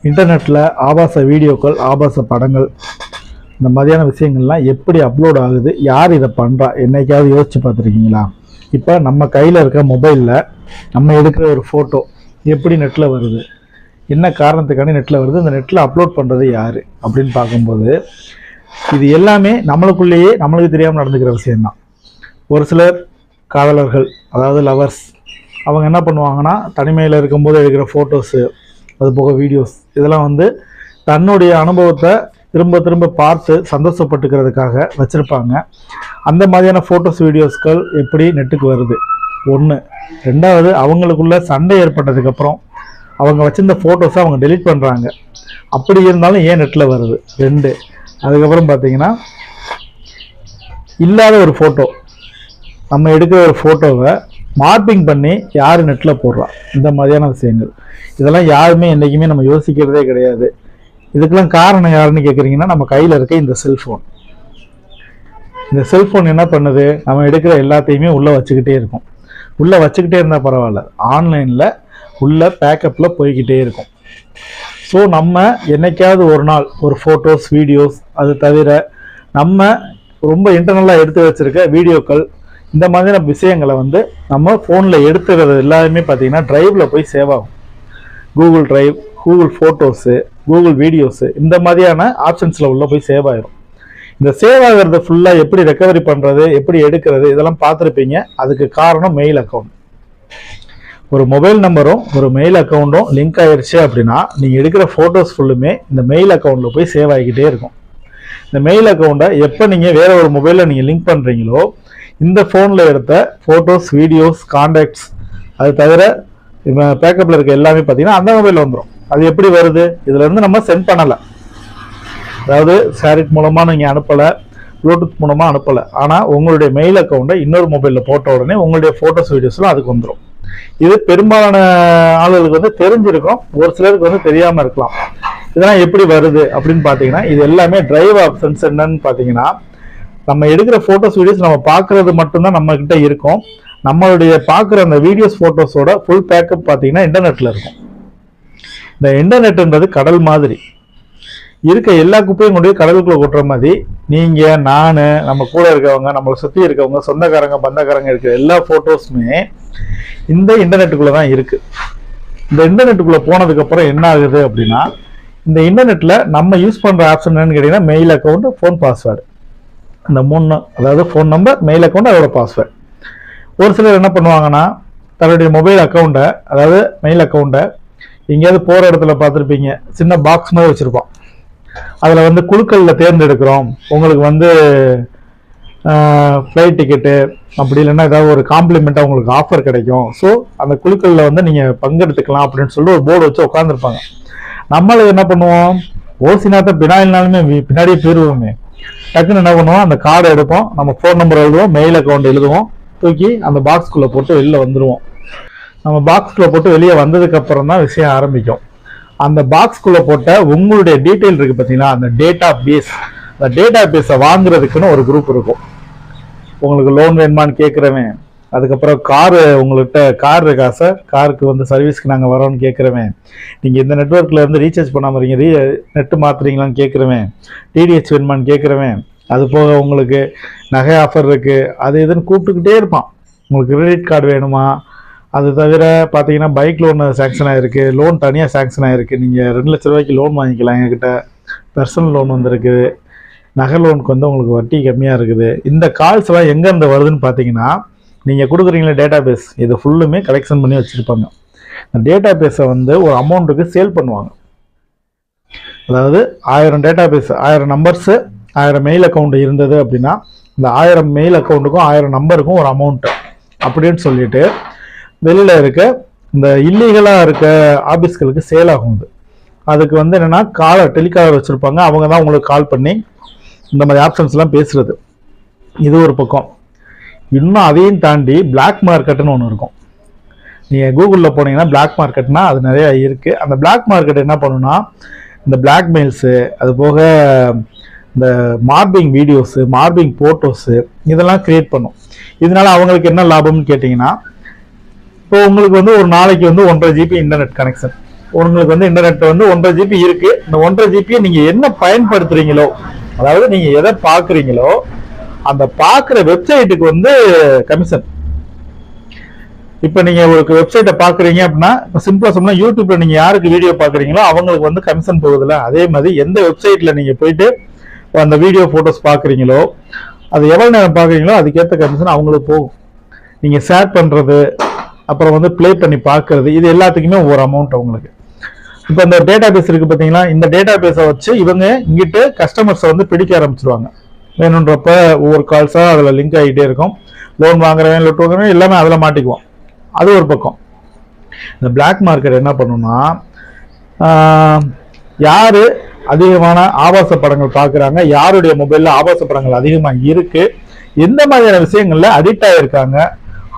இன்டர்நெட்டில் ஆபாச வீடியோக்கள், ஆபாச படங்கள், இந்த மாதிரியான விஷயங்கள்லாம் எப்படி அப்லோட் ஆகுது, யார் இதை பண்ணுறா, என்னைக்காவது யோசிச்சு பார்த்துருக்கீங்களா? இப்போ நம்ம கையில் இருக்க மொபைலில் நம்ம எடுக்கிற ஒரு ஃபோட்டோ எப்படி நெட்டில் வருது, என்ன காரணத்துக்கான நெட்டில் வருது, இந்த நெட்டில் அப்லோட் பண்ணுறது யார் அப்படின்னு பார்க்கும்போது இது எல்லாமே நம்மளுக்குள்ளேயே நம்மளுக்கு தெரியாமல் நடந்துக்கிற விஷயம்தான். ஒரு சிலர் காதலர்கள், அதாவது லவர்ஸ், அவங்க என்ன பண்ணுவாங்கன்னா தனிமையில் இருக்கும்போது எடுக்கிற ஃபோட்டோஸு, அது போக வீடியோஸ், இதெல்லாம் வந்து தன்னுடைய அனுபவத்தை திரும்ப திரும்ப பார்த்து சந்தோஷப்பட்டுக்கிறதுக்காக வச்சுருப்பாங்க. அந்த மாதிரியான ஃபோட்டோஸ், வீடியோஸ்கள் எப்படி நெட்டுக்கு வருது? ஒன்று. ரெண்டாவது, அவங்களுக்குள்ள சண்டை ஏற்பட்டதுக்கப்புறம் அவங்க வச்சிருந்த ஃபோட்டோஸை அவங்க டெலீட் பண்ணுறாங்க. அப்படி இருந்தாலும் ஏன் நெட்டில் வருது? ரெண்டு. அதுக்கப்புறம் பார்த்தீங்கன்னா, இல்லாத ஒரு ஃபோட்டோ, நம்ம எடுக்கிற ஒரு ஃபோட்டோவை மார்பிங் பண்ணி யார் நெட்டில் போடுறா, இந்த மாதிரியான விஷயங்கள். இதெல்லாம் யாருமே என்றைக்குமே நம்ம யோசிக்கிறதே கிடையாது. இதுக்கெல்லாம் காரணம் யாருன்னு கேட்குறீங்கன்னா, நம்ம கையில் இருக்க இந்த செல்ஃபோன். இந்த செல்ஃபோன் என்ன பண்ணுது? நம்ம எடுக்கிற எல்லாத்தையுமே உள்ளே வச்சுக்கிட்டே இருக்கும். உள்ளே வச்சுக்கிட்டே இருந்தால் பரவாயில்ல, ஆன்லைனில் உள்ள பேக்கப்பில் போய்கிட்டே இருக்கும். ஸோ நம்ம என்னைக்காவது ஒரு நாள் ஒரு ஃபோட்டோஸ், வீடியோஸ், அது தவிர நம்ம ரொம்ப இன்டர்னலாக எடுத்து வச்சுருக்க வீடியோக்கள், இந்த மாதிரியான விஷயங்களை வந்து நம்ம ஃபோனில் எடுத்துக்கிறது எல்லாருமே பார்த்தீங்கன்னா ட்ரைவில் போய் சேவ் ஆகும். Google drive, Google photos, Google videos, இந்த மாதிரியான ஆப்ஷன்ஸில் உள்ள போய் சேவ் ஆகிரும். இந்த சேவ் ஆகிறது ஃபுல்லாக எப்படி ரெக்கவரி பண்ணுறது, எப்படி எடுக்கிறது, இதெல்லாம் பார்த்துருப்பீங்க. அதுக்கு காரணம் மெயில் அக்கௌண்ட். ஒரு மொபைல் நம்பரும் ஒரு மெயில் அக்கௌண்ட்டும் லிங்க் ஆயிடுச்சு அப்படின்னா நீங்கள் எடுக்கிற ஃபோட்டோஸ் ஃபுல்லுமே இந்த மெயில் அக்கௌண்ட்டில் போய் சேவ் ஆகிக்கிட்டே இருக்கும். இந்த மெயில் அக்கௌண்ட்டை எப்போ நீங்கள் வேறு ஒரு மொபைலில் நீங்கள் லிங்க் பண்ணுறீங்களோ, இந்த ஃபோனில் எடுத்த ஃபோட்டோஸ், வீடியோஸ், கான்டாக்ட்ஸ், அது தவிர பேக்கப்பில் இருக்க எல்லாமே பார்த்தீங்கன்னா அந்த மொபைலில் வந்துடும். அது எப்படி வருது? இதுலேருந்து நம்ம சென்ட் பண்ணலை, அதாவது ஷேரிட் மூலமாக நீங்கள் அனுப்பலை, ப்ளூடூத் மூலமாக அனுப்பலை. ஆனால் உங்களுடைய மெயில் அக்கௌண்ட்டை இன்னொரு மொபைலில் போட்ட உடனே உங்களுடைய ஃபோட்டோஸ், வீடியோஸ்லாம் அதுக்கு வந்துடும். இது பெரும்பாலான ஆளுகளுக்கு வந்து தெரிஞ்சிருக்கும், ஒரு சிலருக்கு வந்து தெரியாமல் இருக்கலாம். இதெல்லாம் எப்படி வருது அப்படின்னு பார்த்தீங்கன்னா, இது எல்லாமே டிரைவ் ஆப்ஷன்ஸ். என்னன்னு பார்த்தீங்கன்னா, நம்ம எடுக்கிற ஃபோட்டோஸ், வீடியோஸ் நம்ம பார்க்கறது மட்டும்தான் நம்ம கிட்ட இருக்கும். நம்மளுடைய பார்க்குற அந்த வீடியோஸ், ஃபோட்டோஸோட ஃபுல் பேக்கப் பார்த்தீங்கன்னா இன்டர்நெட்டில் இருக்கும். இந்த இன்டர்நெட்ன்றது கடல் மாதிரி. இருக்க எல்லா குப்பையும் கொண்டு போய் கடலுக்குள்ள கொட்டுற மாதிரி நீங்கள், நான், நம்ம கூட இருக்கவங்க, நம்மளை சுற்றி இருக்கவங்க, சொந்தக்காரங்க, பந்தக்காரங்க இருக்கிற எல்லா ஃபோட்டோஸுமே இந்த இன்டர்நெட்டுக்குள்ளே தான் இருக்குது. இந்த இன்டர்நெட்டுக்குள்ளே போனதுக்கப்புறம் என்ன ஆகுது அப்படின்னா, இந்த இன்டர்நெட்டில் நம்ம யூஸ் பண்ணுற ஆப்ஷன் என்னன்னு கேட்டிங்கன்னா, மெயில் அக்கௌண்ட், ஃபோன் பாஸ்வேர்டு. இந்த மூணு, அதாவது ஃபோன் நம்பர், மெயில் அக்கௌண்ட், அதோட பாஸ்வேர்டு. ஒரு சிலர் என்ன பண்ணுவாங்கன்னா, தன்னுடைய மொபைல் அக்கௌண்ட்டை, அதாவது மெயில் அக்கௌண்ட்டை எங்கேயாவது போகிற இடத்துல பார்த்துருப்பீங்க, சின்ன பாக்ஸ் மாதிரி வச்சுருப்பான். அதில் வந்து குழுக்களில் தேர்ந்தெடுக்கிறோம், உங்களுக்கு வந்து ஃப்ளைட் டிக்கெட்டு, அப்படி இல்லைன்னா ஏதாவது ஒரு காம்ப்ளிமெண்ட்டாக உங்களுக்கு ஆஃபர் கிடைக்கும், ஸோ அந்த குழுக்களில் வந்து நீங்கள் பங்கெடுத்துக்கலாம் அப்படின்னு சொல்லிட்டு ஒரு போர்டு வச்சு உட்காந்துருப்பாங்க. நம்மளுக்கு என்ன பண்ணுவோம்? ஓசினாத்தான் பின்னாடினாலுமே பின்னாடியே போயிடுவோமே. டக்குன்னு என்ன பண்ணுவோம்? அந்த கார்டை எடுப்போம், நம்ம ஃபோன் நம்பர் எழுதுவோம், மெயில் அக்கௌண்ட் எழுதுவோம், தூக்கி அந்த பாக்ஸ்குள்ளே போட்டு வெளியில் வந்துடுவோம். நம்ம பாக்ஸ்குள்ளே போட்டு வெளியே வந்ததுக்கப்புறம் தான் விஷயம் ஆரம்பிக்கும். அந்த பாக்ஸ்குள்ளே போட்ட உங்களுடைய டீட்டெயில் இருக்குது பார்த்தீங்கன்னா, அந்த டேட்டா பேஸ், அந்த டேட்டா பேஸை வாங்குறதுக்குன்னு ஒரு குரூப் இருக்கும். உங்களுக்கு லோன் வேணுமான்னு கேட்குறவன், அதுக்கப்புறம் காரு, உங்கள்கிட்ட கார் இருக்கா சார், காருக்கு வந்து சர்வீஸ்க்கு நாங்கள் வரோன்னு கேட்குறவன், நீங்கள் இந்த நெட்ஒர்க்கில் இருந்து ரீசார்ஜ் பண்ணாமல் இருக்கீங்க, நெட்டு மாற்றுறீங்களான்னு கேட்குறவன், டிடிஹெச் வேணுமான்னு கேட்குறவன், அது போக உங்களுக்கு நகை ஆஃபர் இருக்குது, அது இதுன்னு கூப்பிட்டுக்கிட்டே இருப்பான். உங்களுக்கு கிரெடிட் கார்டு வேணுமா, அது தவிர பார்த்தீங்கன்னா பைக் லோன் சேங்ஷன் ஆகிருக்கு, லோன் தனியாக சேங்ஷன் ஆகிருக்கு, நீங்கள் 2 லட்ச ரூபாய்க்கு லோன் வாங்கிக்கலாம் எங்ககிட்ட, பர்சனல் லோன் வந்துருக்கு, நகை லோனுக்கு வந்து உங்களுக்கு வட்டி கம்மியாக இருக்குது. இந்த கால்ஸ் எல்லாம் எங்கேருந்து வருதுன்னு பார்த்தீங்கன்னா, நீங்கள் கொடுக்குறீங்களா டேட்டா பேஸ், இது ஃபுல்லுமே கலெக்ஷன் பண்ணி வச்சுருப்பாங்க. இந்த டேட்டா பேஸை வந்து ஒரு அமௌண்ட்டுக்கு சேல் பண்ணுவாங்க. அதாவது 1000 database, 1000 numbers, 1000 mail account இருந்தது அப்படின்னா, இந்த 1000 மெயில் அக்கௌண்ட்டுக்கும் 1000 நம்பருக்கும் ஒரு அமௌண்ட்டு அப்படின்னு சொல்லிட்டு வெளியில் இருக்க இந்த இல்லீகலாக இருக்க ஆஃபீஸ்களுக்கு சேல் ஆகும். அதுக்கு வந்து என்னென்னா, டெலிகாலர் வச்சுருப்பாங்க, அவங்க தான் உங்களுக்கு கால் பண்ணி இந்த மாதிரி ஆப்ஷன்ஸ்லாம் பேசுகிறது. இது ஒரு பக்கம். இன்னும் அதையும் தாண்டி பிளாக் மார்க்கெட்டுன்னு ஒன்று இருக்கும். நீங்கள் கூகுளில் போனீங்கன்னா பிளாக் மார்க்கெட்னா அது நிறையா இருக்குது. அந்த பிளாக் மார்க்கெட் என்ன பண்ணுன்னா, இந்த பிளாக்மெயில்ஸு, அது போக இந்த மார்பிங் வீடியோஸு, மார்பிங் ஃபோட்டோஸு, இதெல்லாம் க்ரியேட் பண்ணும். இதனால் அவங்களுக்கு என்ன லாபம்னு கேட்டிங்கன்னா, இப்போ உங்களுக்கு வந்து ஒரு நாளைக்கு வந்து 1.5 GB இன்டர்நெட் கனெக்ஷன், உங்களுக்கு வந்து இன்டர்நெட் வந்து 1.5 GB இருக்கு. இந்த 1.5 GB நீங்க என்ன பயன்படுத்துறீங்களோ, அதாவது நீங்க எதை பாக்குறீங்களோ அந்த பாக்குற வெப்சைட்டுக்கு வந்து கமிஷன். இப்ப நீங்க ஒரு வெப்சைட்டை பாக்குறீங்க அப்படின்னா, இப்ப சிம்பிளா சொன்னா யூடியூப்ல நீங்க யாருக்கு வீடியோ பாக்குறீங்களோ அவங்களுக்கு வந்து கமிஷன் போகுதுல, அதே மாதிரி எந்த வெப்சைட்ல நீங்க போயிட்டு அந்த வீடியோ போட்டோஸ் பாக்குறீங்களோ அது எவ்வளவு நேரம் பாக்குறீங்களோ அதுக்கேற்ற கமிஷன் அவங்களுக்கு போகும். நீங்க ஷேர் பண்றது, அப்புறம் வந்து பிளே பண்ணி பாக்குறது, இது எல்லாத்துக்குமே ஒரு அமௌண்ட் அவங்களுக்கு. இப்ப இந்த டேட்டா பேஸ் இருக்கு பாத்தீங்களா, இந்த டேட்டா பேஸை வச்சு இவங்க இங்கிட்டு கஸ்டமர்ஸை வந்து பிடிக்க ஆரம்பிச்சிருவாங்க. வேணுன்றப்ப ஒவ்வொரு கால்ஸா அதுல லிங்க் ஆகிட்டே இருக்கும். லோன் வாங்குறவன் லொட்டு வாங்குறவன் எல்லாமே அதுல மாட்டிக்குவோம். அது ஒரு பக்கம். இந்த பிளாக் மார்க்கெட் என்ன பண்ணுன்னா, யாரு அதிகமான ஆபாச படங்கள் பார்க்குறாங்க, யாருடைய மொபைல்ல ஆபாச படங்கள் அதிகமாக இருக்கு, எந்த மாதிரியான விஷயங்கள்ல அடிக்ட் ஆகிருக்காங்க,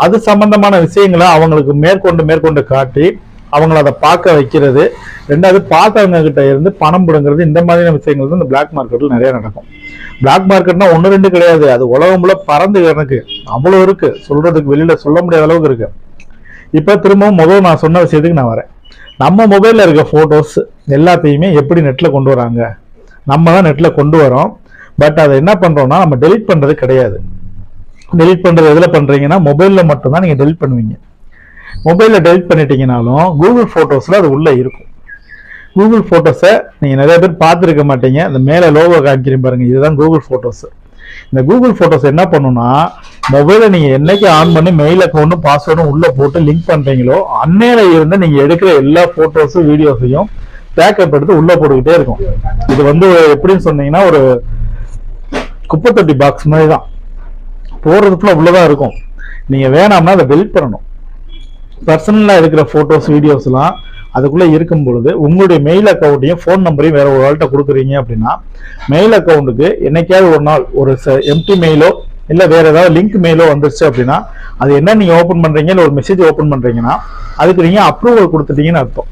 அது சம்பந்தமான விஷயங்களை அவங்களுக்கு மேற்கொண்டு காட்டி அவங்கள அதை பார்க்க வைக்கிறது. ரெண்டாவது பார்த்தவங்க கிட்ட இருந்து பணம் பிடுங்கிறது. இந்த மாதிரியான விஷயங்கள் வந்து இந்த பிளாக் மார்க்கெட்ல நிறைய நடக்கும். பிளாக் மார்க்கெட்னா 1-2 கிடையாது, அது உலகம் முழுக்க பறந்து எனக்கு அவ்வளவு இருக்கு, சொல்றதுக்கு வெளியில சொல்ல முடியாத அளவுக்கு இருக்கு. இப்ப திரும்பவும் முதல் நான் சொன்ன விஷயத்துக்கு நான் வரேன். நம்ம மொபைல்ல இருக்க போட்டோஸ் எல்லாத்தையுமே எப்படி நெட்ல கொண்டு வராங்க? நம்ம தான் நெட்ல கொண்டு வரோம். பட் அதை என்ன பண்றோம்னா நம்ம டெலிட் பண்றது கிடையாது. டெலிட் பண்றது எதுல பண்றீங்கன்னா மொபைல்ல மட்டும்தான் நீங்க டெலிட் பண்ணுவீங்க. மொபைல்ல டெலிட் பண்ணிட்டீங்கனாலும் கூகுள் போட்டோஸ்ல அது உள்ள இருக்கும். கூகுள் போட்டோஸை நீங்க நிறைய பேர் பார்த்துருக்க மாட்டீங்க. இந்த மேல லோகோ காமிக்கிறேன் பாருங்க, இதுதான் கூகுள் போட்டோஸ். இந்த கூகுள் போட்டோஸ் என்ன பண்ணுன்னா, மொபைலை நீங்க என்னைக்கு ஆன் பண்ணி மெயில் அக்கௌண்ட்டும் பாஸ்வேர்டும் உள்ள போட்டு லிங்க் பண்றீங்களோ அன்னையில இருந்து நீங்க எடுக்கிற எல்லா போட்டோஸும் வீடியோஸையும் பேக்கப் எடுத்து உள்ள போட்டுக்கிட்டே இருக்கும். இது வந்து எப்படின்னு சொன்னீங்கன்னா ஒரு குப்பை தொட்டி பாக்ஸ் மாதிரி தான், போடுறதுக்குள்ள உள்ளதான் இருக்கும். நீங்க வேணாம்னா அதை டெலிட் பண்ணணும். பர்சனலா இருக்கிற போட்டோஸ் வீடியோஸ் எல்லாம் அதுக்குள்ள இருக்கும் பொழுது உங்களுடைய மெயில் அக்கௌண்ட்டையும் ஃபோன் நம்பரையும் வேற ஒரு ஆள்கிட்ட கொடுக்குறீங்க அப்படின்னா, மெயில் அக்கௌண்ட்டுக்கு என்னைக்காவது ஒரு நாள் ஒரு எம்டி மெயிலோ இல்ல வேற ஏதாவது லிங்க் மெயிலோ வந்துருச்சு அப்படின்னா, அது என்ன நீங்க ஓபன் பண்றீங்க, இல்ல ஒரு மெசேஜ் ஓபன் பண்றீங்கன்னா அதுக்கு நீங்க அப்ரூவல் கொடுத்துட்டீங்கன்னு அர்த்தம்.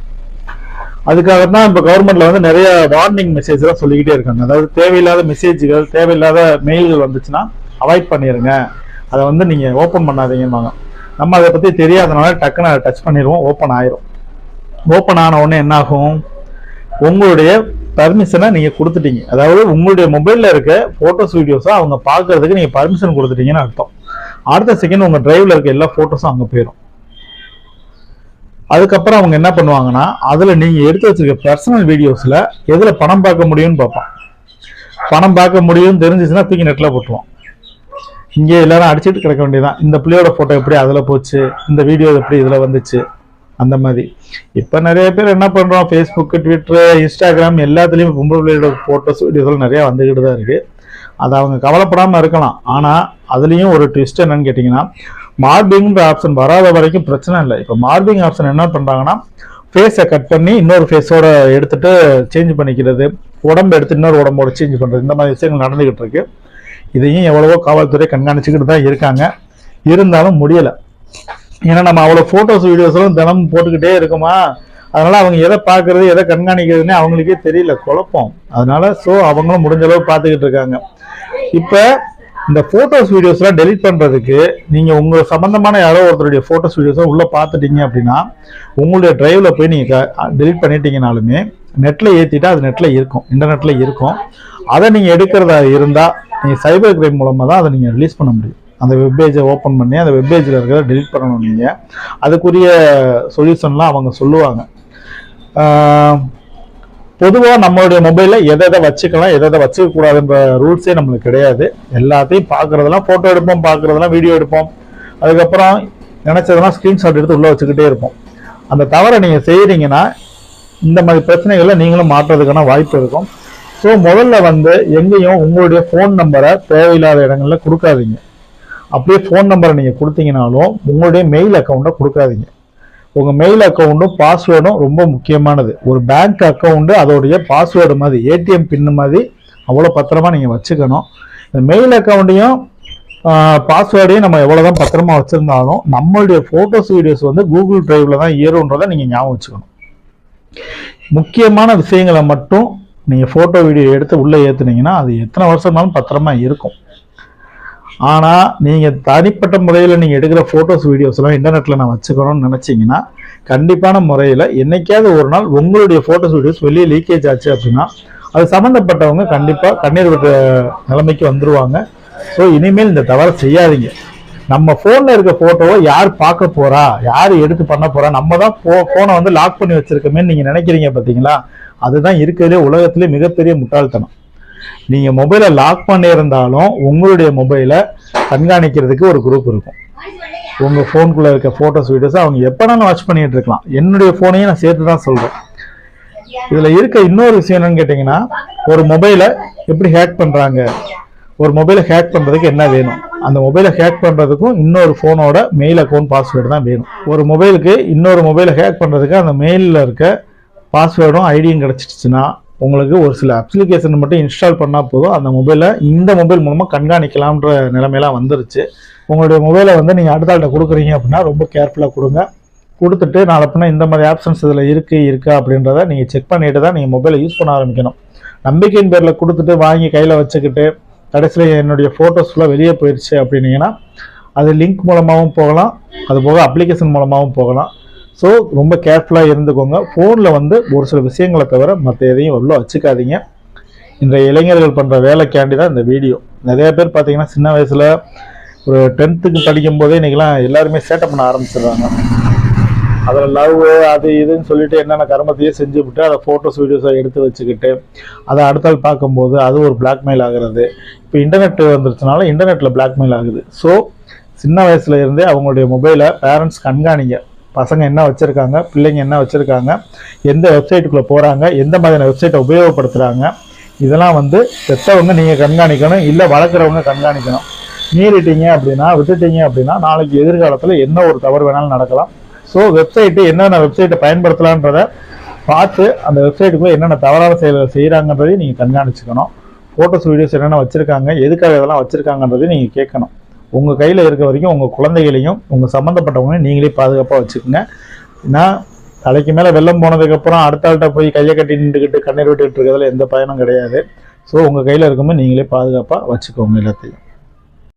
அதுக்காக தான் இப்ப கவர்மெண்ட்ல வந்து நிறைய வார்னிங் மெசேஜ் எல்லாம் சொல்லிக்கிட்டே இருக்காங்க. அதாவது தேவையில்லாத மெசேஜ்கள், தேவையில்லாத மெயில்கள் வந்துச்சுன்னா அவாய்ட் பண்ணிருங்க, அதை வந்து நீங்க ஓபன் பண்ணாதீங்கன்னு. நம்ம அதை பத்தி தெரியாதனால டக்குன்னு அதை டச் பண்ணிடுவோம், ஓப்பன் ஆயிரும். ஓப்பன் ஆன உடனே என்ன ஆகும், உங்களுடைய பர்மிஷனை நீங்க கொடுத்துட்டீங்க. அதாவது உங்களுடைய மொபைல்ல இருக்க போட்டோஸ் வீடியோஸா அவங்க பாக்குறதுக்கு நீங்க பர்மிஷன் கொடுத்துட்டீங்கன்னு அர்த்தம். அடுத்த செகண்ட் உங்க டிரைவ்ல இருக்க எல்லா போட்டோஸும் அங்க போயிடும். அதுக்கப்புறம் அவங்க என்ன பண்ணுவாங்கன்னா, அதுல நீங்க எடுத்து வச்சிருக்க பர்சனல் வீடியோஸ்ல எதுல பணம் பார்க்க முடியும்னு பார்ப்பான். பணம் பார்க்க முடியும்னு தெரிஞ்சிச்சுன்னா தூக்கி நெட்ல போட்டுருவான். இங்கே எல்லாரும் அடிச்சுட்டு கிடக்க வேண்டியதான், இந்த பிள்ளையோட போட்டோ எப்படி அதுல போச்சு, இந்த வீடியோ எப்படி இதுல வந்துச்சு, அந்த மாதிரி. இப்ப நிறைய பேர் என்ன பண்றோம், ஃபேஸ்புக், ட்விட்டர், இன்ஸ்டாகிராம் எல்லாத்துலயும் பொம்பளை பிள்ளையோட போட்டோஸ் வீடியோஸ் நிறைய வந்துகிட்டு தான் இருக்கு. அது அவங்க கவலைப்படாம இருக்கலாம். ஆனா அதுலயும் ஒரு ட்விஸ்ட் என்னன்னு கேட்டீங்கன்னா, மார்பிங்ன்ற ஆப்ஷன் வராத வரைக்கும் பிரச்சனை இல்லை. இப்ப மார்பிங் ஆப்ஷன் என்ன பண்றாங்கன்னா, ஃபேஸை கட் பண்ணி இன்னொரு ஃபேஸோட எடுத்துட்டு சேஞ்ச் பண்ணிக்கிறது, உடம்பு எடுத்து இன்னொரு உடம்போட சேஞ்ச் பண்றது, இந்த மாதிரி விஷயங்கள் நடந்துகிட்டு இருக்கு. இதையும் எவ்வளவோ காவல்துறை கண்காணிச்சுக்கிட்டு தான் இருக்காங்க. இருந்தாலும் முடியல. ஏன்னா நம்ம அவ்வளவு போட்டோஸ் வீடியோஸ் எல்லாம் தினமும் போட்டுக்கிட்டே இருக்குமா, அதனால அவங்க எதை பாக்குறது எதை கண்காணிக்கிறதுன்னு அவங்களுக்கே தெரியல, குழப்பம். அதனால அவங்களும் முடிஞ்ச அளவு பார்த்துக்கிட்டு இருக்காங்க. இப்ப இந்த போட்டோஸ் வீடியோஸ் எல்லாம் டெலிட் பண்றதுக்கு நீங்க உங்க சம்பந்தமான யாரோ ஒருத்தருடைய போட்டோஸ் வீடியோஸ் உள்ள பாத்துட்டீங்க அப்படின்னா, உங்களுடைய டிரைவ்ல போய் நீங்க டெலிட் பண்ணிட்டீங்கனாலுமே நெட்ல ஏத்திட்டா அது நெட்ல இருக்கும், இன்டர்நெட்ல இருக்கும். அதை நீங்க எடுக்கிறதா இருந்தா நீங்க சைபர் கிரைம் மூலமா தான் அதை நீங்க ரிலீஸ் பண்ண முடியும். அந்த வெப்பேஜை ஓப்பன் பண்ணி அந்த வெப்பேஜில் இருக்கிறத டெலிட் பண்ணணும். நீங்கள் அதுக்குரிய சொல்யூஷன்லாம் அவங்க சொல்லுவாங்க. பொதுவாக நம்மளுடைய மொபைலில் எதை வச்சுக்கலாம் எதை வச்சுக்க கூடாதுன்ற ரூல்ஸே நம்மளுக்கு கிடையாது. எல்லாத்தையும் பார்க்குறதெல்லாம் ஃபோட்டோ எடுப்போம், பார்க்குறதெல்லாம் வீடியோ எடுப்போம், அதுக்கப்புறம் நினச்சதெல்லாம் ஸ்க்ரீன்ஷாட் எடுத்து உள்ளே வச்சுக்கிட்டே இருப்போம். அந்த தவறை நீங்கள் செய்கிறீங்கன்னா இந்த மாதிரி பிரச்சனைகளை நீங்களும் மாற்றுறதுக்கான வாய்ப்பு இருக்கும். ஸோ முதல்ல வந்து எங்கேயும் உங்களுடைய ஃபோன் நம்பரை தேவையில்லாத இடங்களில் கொடுக்காதீங்க. அப்படியே ஃபோன் நம்பரை நீங்கள் கொடுத்தீங்கனாலும் உங்களுடைய மெயில் அக்கௌண்ட்டை கொடுக்காதீங்க. உங்கள் மெயில் அக்கௌண்ட்டும் பாஸ்வேர்டும் ரொம்ப முக்கியமானது. ஒரு பேங்க் அக்கௌண்ட்டு அதோடைய பாஸ்வேர்டு மாதிரி, ஏடிஎம் பின்னு மாதிரி அவ்வளோ பத்திரமா நீங்கள் வச்சுக்கணும். இந்த மெயில் அக்கௌண்ட்டையும் பாஸ்வேர்டையும் நம்ம எவ்வளோதான் பத்திரமா வச்சுருந்தாலும் நம்மளுடைய ஃபோட்டோஸ் வீடியோஸ் வந்து கூகுள் டிரைவில் தான் ஏறுன்றதை நீங்கள் ஞாபகம் வச்சுக்கணும். முக்கியமான விஷயங்களை மட்டும் நீங்கள் ஃபோட்டோ வீடியோ எடுத்து உள்ளே ஏற்றுனீங்கன்னா அது எத்தனை வருஷம்னாலும் பத்திரமா இருக்கும். ஆனால் நீங்கள் தனிப்பட்ட முறையில் நீங்கள் எடுக்கிற ஃபோட்டோஸ் வீடியோஸ்லாம் இன்டர்நெட்டில் நான் வச்சுக்கணும்னு நினச்சிங்கன்னா கண்டிப்பான முறையில் என்னைக்காவது ஒரு நாள் உங்களுடைய ஃபோட்டோஸ் வீடியோஸ் வெளியே லீக்கேஜ் ஆச்சு அப்படின்னா அது சம்மந்தப்பட்டவங்க கண்டிப்பாக கண்ணீர் விட்ட நிலைமைக்கு வந்துடுவாங்க. ஸோ இனிமேல் இந்த தவறை செய்யாதீங்க. நம்ம ஃபோனில் இருக்க ஃபோட்டோவை யார் பார்க்க போகிறா, யார் எடுத்து பண்ண போகிறா, நம்ம தான் ஃபோனை வந்து லாக் பண்ணி வச்சுருக்கோமேன்னு நீங்கள் நினைக்கிறீங்க பார்த்தீங்களா? அதுதான் இருக்கிறதுலே உலகத்திலே மிகப்பெரிய முட்டாள்தனம். நீங்கள் மொபைலை லாக் பண்ணியிருந்தாலும் உங்களுடைய மொபைலை கண்காணிக்கிறதுக்கு ஒரு குரூப் இருக்கும். உங்கள் ஃபோனுக்குள்ளே இருக்க ஃபோட்டோஸ் வீடியோஸை அவங்க எப்போனாலும் வாட்ச் பண்ணிகிட்டு இருக்கலாம். என்னுடைய ஃபோனையும் நான் சேர்த்து தான் சொல்கிறேன். இதில் இருக்க இன்னொரு விஷயம் என்னன்னு கேட்டிங்கன்னா, ஒரு மொபைலை எப்படி ஹேக் பண்ணுறாங்க, ஒரு மொபைலை ஹேக் பண்ணுறதுக்கு என்ன வேணும், அந்த மொபைலை ஹேக் பண்ணுறதுக்கும் இன்னொரு ஃபோனோட மெயில் அக்கௌண்ட் பாஸ்வேர்டு தான் வேணும். ஒரு மொபைலுக்கு இன்னொரு மொபைலை ஹேக் பண்ணுறதுக்கு அந்த மெயிலில் இருக்க பாஸ்வேர்டும் ஐடியும் கிடச்சிடுச்சுன்னா உங்களுக்கு ஒரு சில அப்ளிகேஷன் மட்டும் இன்ஸ்டால் பண்ணால் போதும், அந்த மொபைலை இந்த மொபைல் மூலமாக கண்காணிக்கலாம்ன்ற நிலைமையெல்லாம் வந்துருச்சு. உங்களுடைய மொபைலை வந்து நீங்கள் அடுத்த ஆள்கிட்ட கொடுக்குறீங்க அப்படின்னா ரொம்ப கேர்ஃபுல்லாக கொடுங்க. கொடுத்துட்டு நாளைப்பின்னா இந்த மாதிரி ஆப்ஷன்ஸ் இதில் இருக்கா அப்படின்றத நீங்கள் செக் பண்ணிட்டு தான் நீங்கள் மொபைலை யூஸ் பண்ண ஆரம்பிக்கணும். நம்பிக்கையின் பேரில் கொடுத்துட்டு வாங்கி கையில் வச்சுக்கிட்டு கடைசியில் என்னுடைய ஃபோட்டோஸ் ஃபுல்லாக வெளியே போயிடுச்சு அப்படின்னீங்கன்னா அது லிங்க் மூலமாகவும் போகலாம், அது போக அப்ளிகேஷன் மூலமாகவும் போகலாம். ஸோ ரொம்ப கேர்ஃபுல்லாக இருந்துக்கோங்க. ஃபோனில் வந்து ஒரு சில விஷயங்களை தவிர மற்ற எதையும் அவ்வளோ வச்சுக்காதீங்க. இன்றைய இளைஞர்கள் பண்ணுற வேலைக்காண்டி தான் இந்த வீடியோ. நிறைய பேர் பார்த்தீங்கன்னா சின்ன வயசில் ஒரு 10th படிக்கும் போதே இன்றைக்கெலாம் எல்லாருமே சேட்டை பண்ண ஆரம்பிச்சிடுறாங்க. அதில் லவ் அது இதுன்னு சொல்லிட்டு என்னென்ன கர்மத்தையே செஞ்சு விட்டு அதை ஃபோட்டோஸ் வீடியோஸை எடுத்து வச்சுக்கிட்டு அதை அடுத்தால் பார்க்கும்போது அது ஒரு பிளாக்மெயில் ஆகிறது. இப்போ இன்டர்நெட் வந்துருச்சுனால இன்டர்நெட்டில் பிளாக்மெயில் ஆகுது. ஸோ சின்ன வயசுல இருந்தே அவங்களுடைய மொபைலை பேரண்ட்ஸ் கண்காணிங்க. பசங்க என்ன வச்சுருக்காங்க, பிள்ளைங்க என்ன வச்சுருக்காங்க, எந்த வெப்சைட்டுக்குள்ளே போகிறாங்க, எந்த மாதிரியான வெப்சைட்டை உபயோகப்படுத்துகிறாங்க, இதெல்லாம் வந்து பெற்றவங்க நீங்கள் கண்காணிக்கணும், இல்லை வளர்க்குறவங்க கண்காணிக்கணும். மீறிட்டீங்க அப்படின்னா, விட்டுட்டீங்க அப்படின்னா நாளைக்கு எதிர்காலத்தில் என்ன ஒரு தவறு வேணாலும் நடக்கலாம். ஸோ வெப்சைட்டு என்னென்ன வெப்சைட்டை பயன்படுத்தலான்றதை பார்த்து அந்த வெப்சைட்டுக்குள்ளே என்னென்ன தவறான செயல்கள் செய்கிறாங்கன்றதையும் நீங்கள் கண்காணிச்சுக்கணும். ஃபோட்டோஸ் வீடியோஸ் என்னென்ன வச்சுருக்காங்க, எதுக்காக இதெல்லாம் வச்சுருக்காங்கன்றதையும் நீங்கள் கேட்கணும். உங்கள் கையில் இருக்க வரைக்கும் உங்கள் குழந்தைகளையும் உங்கள் சம்மந்தப்பட்டவங்களையும் நீங்களே பாதுகாப்பாக வச்சுக்கோங்க. ஏன்னா தலைக்கு மேலே வெள்ளம் போனதுக்கப்புறம் அடுத்த ஆள்கிட்ட போய் கையை கட்டி நின்றுக்கிட்டு கண்ணீர் விட்டுக்கிட்டு இருக்கிறதுல எந்த பயனும் கிடையாது. ஸோ உங்கள் கையில் இருக்கும்போது நீங்களே பாதுகாப்பாக வச்சுக்கோங்க எல்லாத்தையும்.